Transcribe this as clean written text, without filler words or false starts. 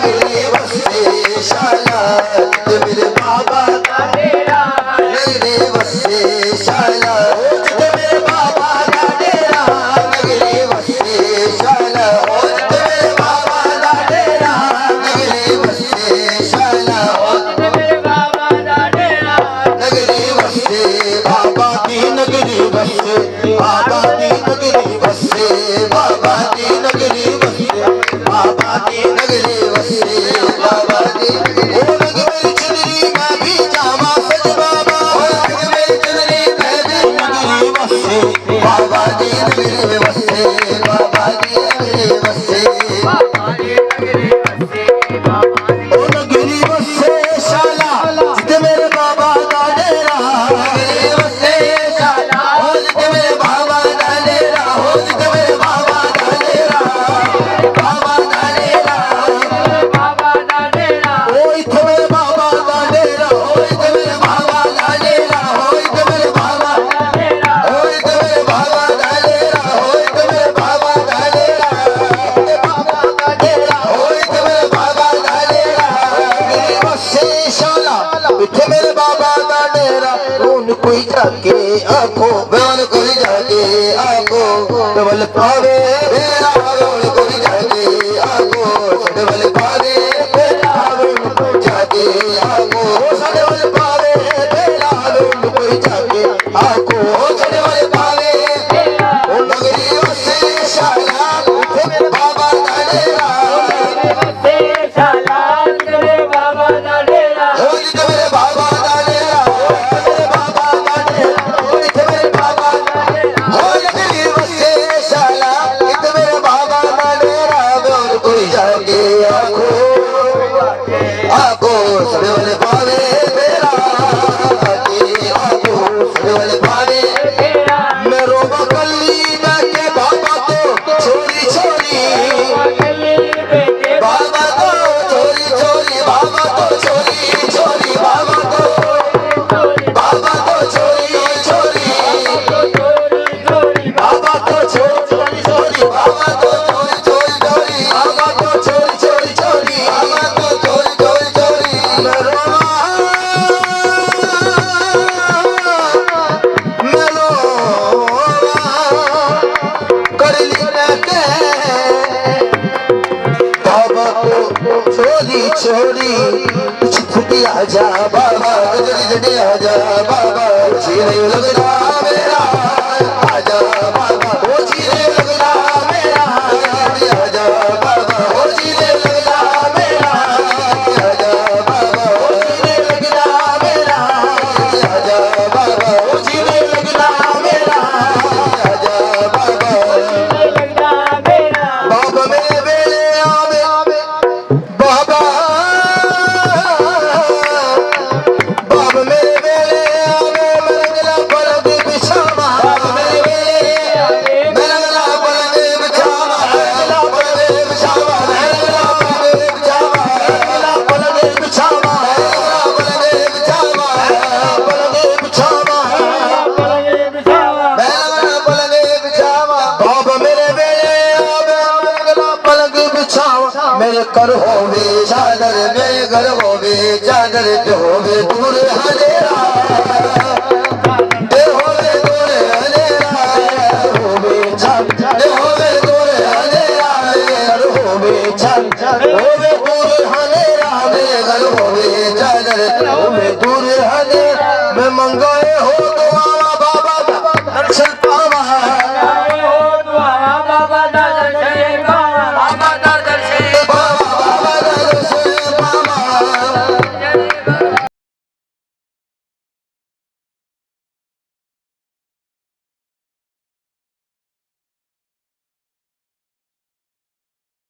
नगरी बसे शाला जिते मेरे बाबा दा डेरा नगरी बसे शाला जिते मेरे बाबा दा डेरा नगरी बसे शाला जिते मेरे बाबा दा डेरा नगरी बसे शाला जिते मेरे बाबा दा डेरा नगरी बसे बाबा दी नगरी बसे बाबा दी नगरी बसे बाबा दी नगरी बसे बाबा दी नगरी बसे बाबा दी ओ लग मेरी चुनरी मैं भी जावा सज बाबा ओ लग मेरी चुनरी मैं भी नगरी बसे बाबा दी नगरी बसे बाबा दी नगरी बसे बाबा दी नगरी बसे बाबा ओ नगरी बसे शाला जिते मेरे बाबा दा डेरा नगरी बसे शाला ओ जिते मेरे बाबा दा डेरा हो जिते मेरे बाबा दा डेरा बाबा दा डेरा बाबा दा डेरा ओ इथे मेरे बाबा दा डेरा हो इथे मेरे बाबा दा डेरा हो इथे मेरे बाबा दा डेरा हो इथे मेरे बाबा दा डेरा हो इथे मेरे बाबा दा डेरा बाबा दा डेरा हो इथे मेरे बाबा दा डेरा मेरी बसे शाला इथे मेरे बाबा दा डेरा रोन कोई जाके आखो बेवन कोई जाके आखो डबल पावे मेरा रोन कोई जाके आखो डबल पावे मेरा रोन कोई जाके आखो डबल पावे मेरा रोन कोई जाके आखो डबल पावे ओ नगरी बसे शाला इथे मेरे बाबा दा डेरा बसे शाला इथे मेरे बाबा दा डेरा हो इथे मेरे बाबा दा डेरा मेरे बाबा दा डेरा हो इथे मेरे बाबा दा डेरा हो नगरी बसे शाला इथे मेरे बाबा दा डेरा और कोई जाके आखो आखो डबल पावे मेरा आखो डबल पावे मैं रोबा कल्ली बैठे बाबा तो छोरी छोरी बाबा तो छोरी छोरी बाबा तो छोरी छोरी बाबा तो छोरी छोरी बाबा तो छोरी छोरी बाबा तो छोरी छोरी छोरी बाबा तो छोरी छोरी छोरी बाबा तो छोरी छोरी छोरी मैं रोवा कर ली बैठे बाबा को छोरी छोरी छुट्टी आजा बाबा जल्दी आजा बाबा जीने लगना मेरा आजा बाबा ओ जीने लगना मेरा जल्दी आजा बाबा ओ जीने लगना मेरा आजा बाबा ओ जीने लगना मेरा आजा बाबा ओ जीने लगना मेरा आजा बाबा बाबा मेरे बेले आवे बाबा बाबा मेरे बेले आवे मेरा गला पलक बिछावा बाबा मेरे बेले मेरा गला पलक बिछावा गला पलक बिछावा मेरा गला पलक बिछावा गला पलक बिछावा गला पलक बिछावा पलक बिछावा पलक बिछावा मेरा गला पलक बिछावा बाबा मेरे बेले आवे मेरा गला पलक बिछावा मेरे कर होवे चादर मेरे घर होवे चादर पे होवे दूर हनेरा दे होवे दूर हनेरा होवे चादर होवे दूर हनेरा मेरे घर होवे चादर होवे दूर हनेरा मेरे घर होवे चादर होवे दूर हनेरा मैं मंगाए